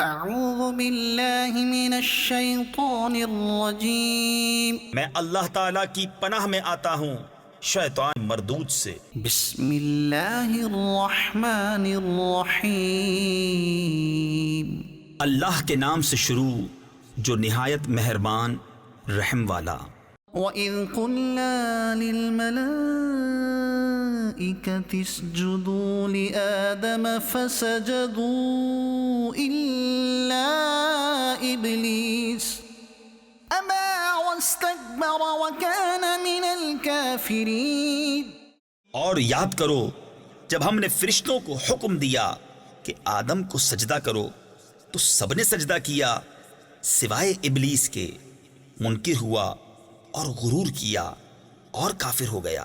اعوذ باللہ من الشیطان الرجیم، میں اللہ تعالیٰ کی پناہ میں آتا ہوں شیطان مردود سے۔ بسم اللہ الرحمن الرحیم، اللہ کے نام سے شروع جو نہایت مہربان رحم والا۔ وَإِذْ قُلْنَا لِلْمَلَائِكَةِ اسْجُدُوا لِآدَمَ فَسَجَدُوا إِلَّا إِبْلِيسَ أَبَى وَاسْتَكْبَرَ وَكَانَ مِنَ الْكَافِرِينَ۔ اور یاد کرو جب ہم نے فرشتوں کو حکم دیا کہ آدم کو سجدہ کرو تو سب نے سجدہ کیا سوائے ابلیس کے، منکر ہوا اور غرور کیا اور کافر ہو گیا۔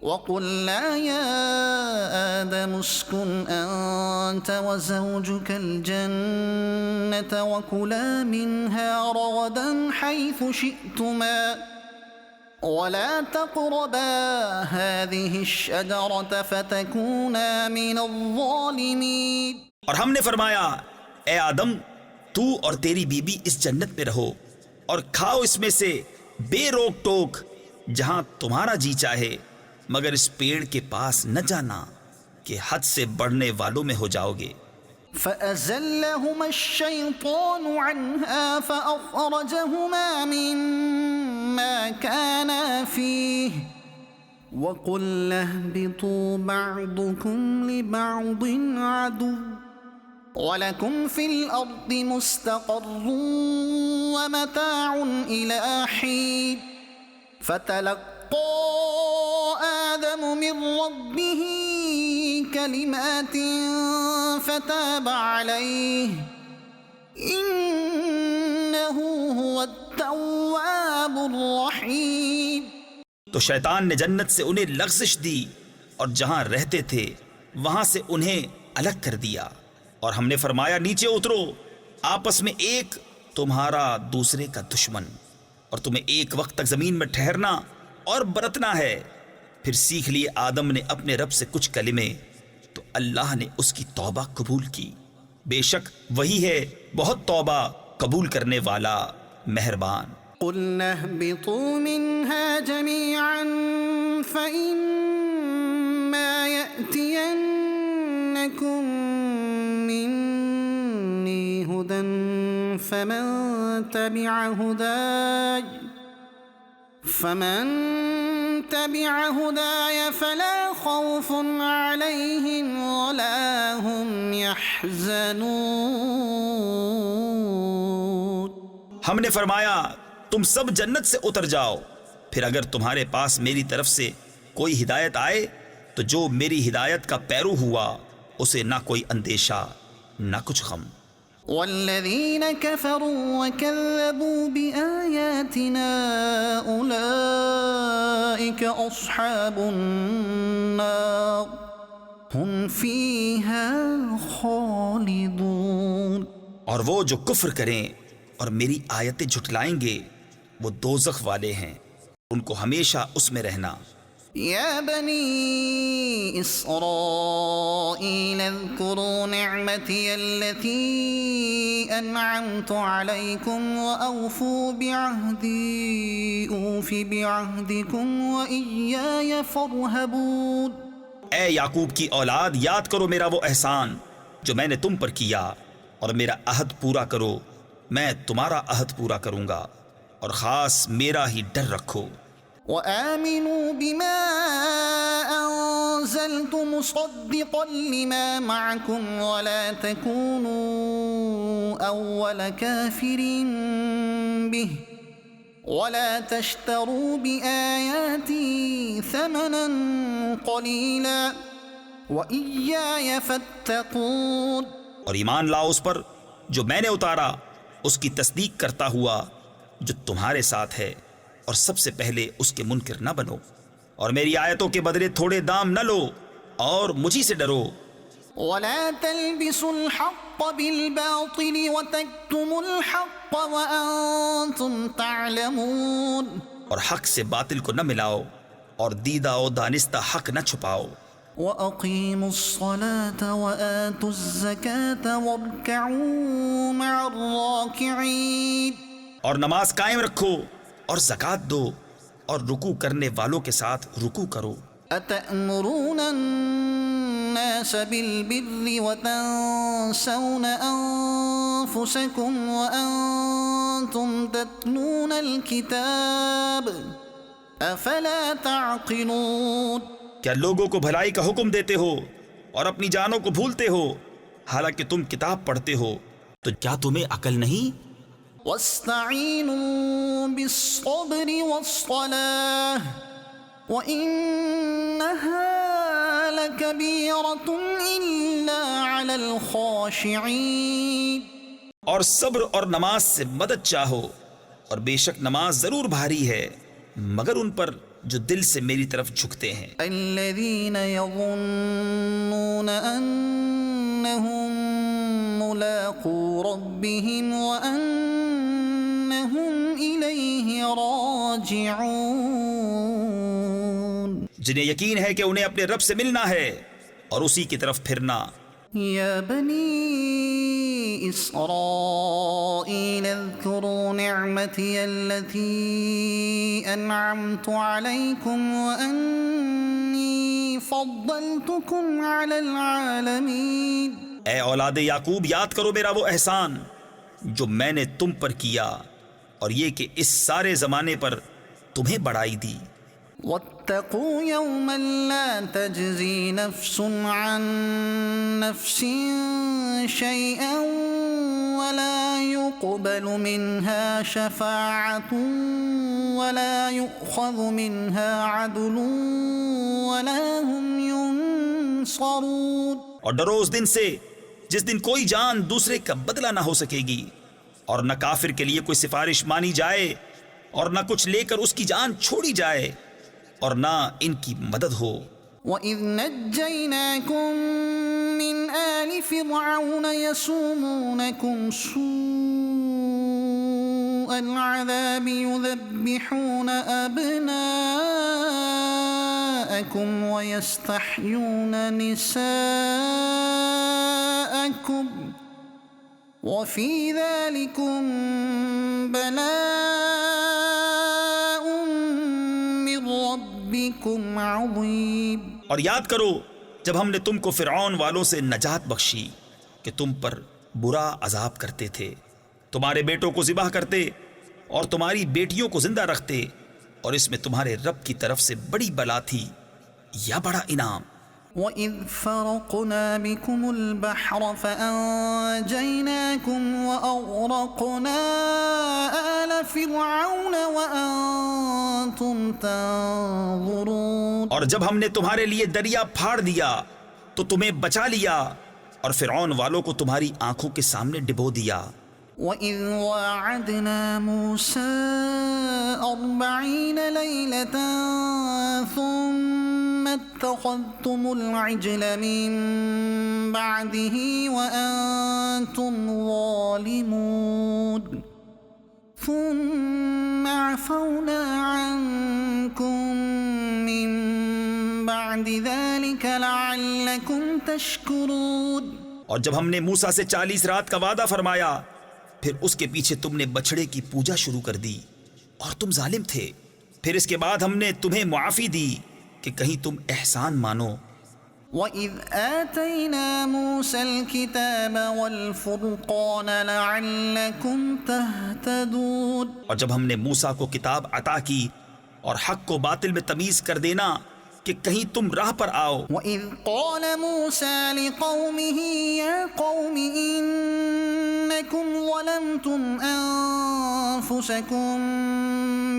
وَقُلْنَا يَا آدَمُ اسْكُنْ أَنْتَ وَزَوْجُكَ الْجَنَّةَ وَكُلَا مِنْهَا رَغَدًا حَيْثُ شِئْتُمَا وَلَا تَقْرَبَا هَذِهِ الشَّجَرَةَ فَتَكُونَا مِنَ الظَّالِمِينَ۔ اور ہم نے فرمایا اے آدم تو اور تیری بیوی اس جنت میں رہو اور کھاؤ اس میں سے بے روک ٹوک جہاں تمہارا جی چاہے، مگر اس پیڑ کے پاس نہ جانا کہ حد سے بڑھنے والوں میں ہو جاؤ گے۔ فَأَزَلَّهُمَا الشَّيْطَانُ عَنْهَا فَأَخْرَجَهُمَا مِمَّا كَانَا فِيهِ وَقُلْنَا اهْبِطُوا بَعْضُكُمْ لِبَعْضٍ عَدُوٌّ وَلَكُمْ فِي الْأَرْضِ مُسْتَقَرٌّ وَمَتَاعٌ إِلَىٰ حِينٍ۔ فَتَلَقَّىٰ آدَمُ مِن رَّبِّهِ كَلِمَاتٍ فَتَابَ عَلَيْهِ إِنَّهُ هُوَ التَّوَّابُ الرَّحِيمُ۔ تو شیطان نے جنت سے انہیں لغزش دی اور جہاں رہتے تھے وہاں سے انہیں الگ کر دیا، اور ہم نے فرمایا نیچے اترو، آپس میں ایک تمہارا دوسرے کا دشمن، اور تمہیں ایک وقت تک زمین میں ٹھہرنا اور برتنا ہے۔ پھر سیکھ لیے آدم نے اپنے رب سے کچھ کلمے تو اللہ نے اس کی توبہ قبول کی، بے شک وہی ہے بہت توبہ قبول کرنے والا مہربان۔ قُلْنَا اهْبِطُوا مِنْهَا جَمِيعًا فَإِمَّا يَأْتِيَنَّكُمْ مِنِّي هُدًى فَمَن تَبِعَ هُدَايَ فَلَا خَوْفٌ عَلَيْهِمْ وَلَا هُمْ يَحْزَنُونَ۔ ہم نے فرمایا تم سب جنت سے اتر جاؤ، پھر اگر تمہارے پاس میری طرف سے کوئی ہدایت آئے تو جو میری ہدایت کا پیرو ہوا اسے نہ کوئی اندیشہ نہ کچھ غم۔ والذین کفروا وکذبوا بآیاتنا اولئک اصحاب النار هم فیہا خالدون۔ اور وہ جو کفر کریں اور میری آیتیں جھٹلائیں گے وہ دوزخ والے ہیں، ان کو ہمیشہ اس میں رہنا۔ یا بنی اسرائیل اذکروا نعمتی التي انعمت علیکم واوفوا بعہدی اوف بعہدکم وإیای فارہبون۔ اے یعقوب کی اولاد یاد کرو میرا وہ احسان جو میں نے تم پر کیا، اور میرا عہد پورا کرو، میں تمہارا عہد پورا کروں گا، اور خاص میرا ہی ڈر رکھو۔ وآمنوا بما أنزلت مصدقا لما معكم ولا تكونوا أول كافر به ولا تشتروا بآياتي ثمنا قليلا وإياي فاتقون۔ اور ایمان لاؤ اس پر جو میں نے اتارا، اس کی تصدیق کرتا ہوا جو تمہارے ساتھ ہے، اور سب سے پہلے اس کے منکر نہ بنو، اور میری آیتوں کے بدلے تھوڑے دام نہ لو، اور مجھی سے ڈرو۔ ولا تلبسوا الحق بالباطل وتكتموا الحق وأنتم تعلمون۔ اور حق سے باطل کو نہ ملاؤ اور دیدہ و دانستہ حق نہ چھپاؤ۔ وَأَقِيمُوا الصَّلَاةَ وَآتُوا الزَّكَاةَ وَارْكَعُوا راكعين اور نماز قائم رکھو اور زکوٰۃ دو اور رکوع کرنے والوں کے ساتھ رکوع کرو. أتأمرون الناس بالبر وتنسون أنفسكم وأنتم تتلون الكتاب أفلا تعقلون. کیا لوگوں کو بھلائی کا حکم دیتے ہو اور اپنی جانوں کو بھولتے ہو حالانکہ تم کتاب پڑھتے ہو؟ تو کیا تمہیں عقل نہیں؟ واستعینوا بالصبر والصلاة وإنها لكبيرة إلا على الخاشعين. اور صبر اور نماز سے مدد چاہو اور بے شک نماز ضرور بھاری ہے مگر ان پر جو دل سے میری طرف جھکتے ہیں. الذين يظنون أنهم ملاقو ربهم وأنهم إليه راجعون. جنہیں یقین ہے کہ انہیں اپنے رب سے ملنا ہے اور اسی کی طرف پھرنا. يا بني إسرائيل اذكروا نعمتي التي أنعمت عليكم وأني فضلتكم على العالمين. اے اولاد یعقوب یاد کرو میرا وہ احسان جو میں نے تم پر کیا اور یہ کہ اس سارے زمانے پر تمہیں بڑائی دی. واتقوا يوما لا تجزي نفس عن نفس شيئا ولا يقبل منها شفاعة ولا يؤخذ منها عدل ولا هم ينصرون. اور ڈرو اس دن سے جس دن کوئی جان دوسرے کا بدلہ نہ ہو سکے گی اور نہ کافر کے لیے کوئی سفارش مانی جائے اور نہ کچھ لے کر اس کی جان چھوڑی جائے اور نہ ان کی مدد ہو. وَإِذْ نَجَّيْنَاكُمْ مِنْ آلِ فِرْعَوْنَ يَسُومُونَكُمْ سُوءَ الْعَذَابِ يُذَبِّحُونَ أَبْنَاءَكُمْ وَيَسْتَحْيُونَ نِسَاءَكُمْ وَفِي ذَلِكُمْ بَلَاءٌ مِّن رَبِّكُمْ عَظِيمٌ. اور یاد کرو جب ہم نے تم کو فرعون والوں سے نجات بخشی کہ تم پر برا عذاب کرتے تھے، تمہارے بیٹوں کو ذبح کرتے اور تمہاری بیٹیوں کو زندہ رکھتے، اور اس میں تمہارے رب کی طرف سے بڑی بلا تھی یا بڑا انعام. وَإِذْ فَرَقْنَا بِكُمُ الْبَحْرَ فَأَنْجَيْنَاكُمْ وَأَغْرَقْنَا آلَ فِرْعَوْنَ وَأَنْتُمْ تَنْظُرُونَ. اور جب ہم نے تمہارے لیے دریا پھاڑ دیا تو تمہیں بچا لیا اور فرعون والوں کو تمہاری آنکھوں کے سامنے ڈبو دیا. وَإِذْ وَاعَدْنَا مُوسَىٰ 40 لَيْلَةً ثُمَّ اتَّخَذْتُمُ الْعِجْلَ مِن بَعْدِهِ وَأَنْتُمْ ظَالِمُونَ ثُمَّ عَفَوْنَا عَنْكُمْ مِن بَعْدِ ذَلِكَ لَعَلَّكُمْ تَشْكُرُونَ. اور جب ہم نے موسیٰ سے 40 رات کا وعدہ فرمایا پھر اس کے پیچھے تم نے بچھڑے کی پوجا شروع کر دی اور تم ظالم تھے، پھر اس کے بعد ہم نے تمہیں معافی دی کہ کہیں تم احسان مانو. وَإِذْ آتَيْنَا مُوسَى الْكِتَابَ وَالْفُرْقَانَ لَعَلَّكُمْ تَهْتَدُونَ. اور جب ہم نے موسیٰ کو کتاب عطا کی اور حق کو باطل میں تمیز کر دینا کہ کہیں تم راہ پر آؤ. وَإِذْ قَالَ مُوسَى لِقَوْمِهِ يَا قَوْمِ إِنَّكُمْ ظَلَمْتُمْ أَنفُسَكُمْ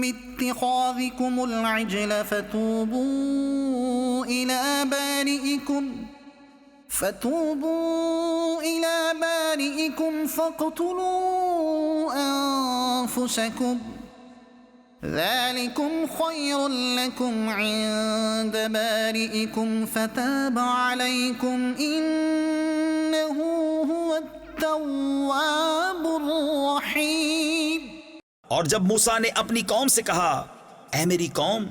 بِاتِّخَاذِكُمُ الْعِجْلَ فَتُوبُوا إِلَى بَارِئِكُمْ فَاقْتُلُوا أَنفُسَكُمْ ذَلِكُمْ خَيْرٌ لَكُمْ عِندَ بَارِئِكُمْ فَتَابَ عَلَيْكُمْ إِنَّهُ هُوَ التَّوَّابُ الرَّحِيمُ. اور جب موسیٰ نے اپنی قوم سے کہا اے میری قوم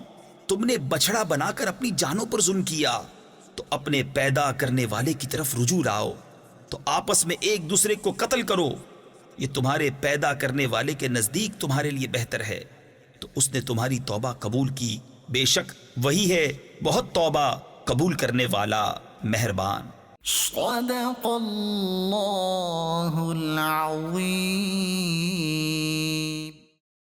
تم نے بچھڑا بنا کر اپنی جانوں پر ظلم کیا تو اپنے پیدا کرنے والے کی طرف رجوع لاؤ تو آپس میں ایک دوسرے کو قتل کرو یہ تمہارے پیدا کرنے والے کے نزدیک تمہارے لیے بہتر ہے، تو اس نے تمہاری توبہ قبول کی، بے شک وہی ہے بہت توبہ قبول کرنے والا، مہربان۔ صدق اللہ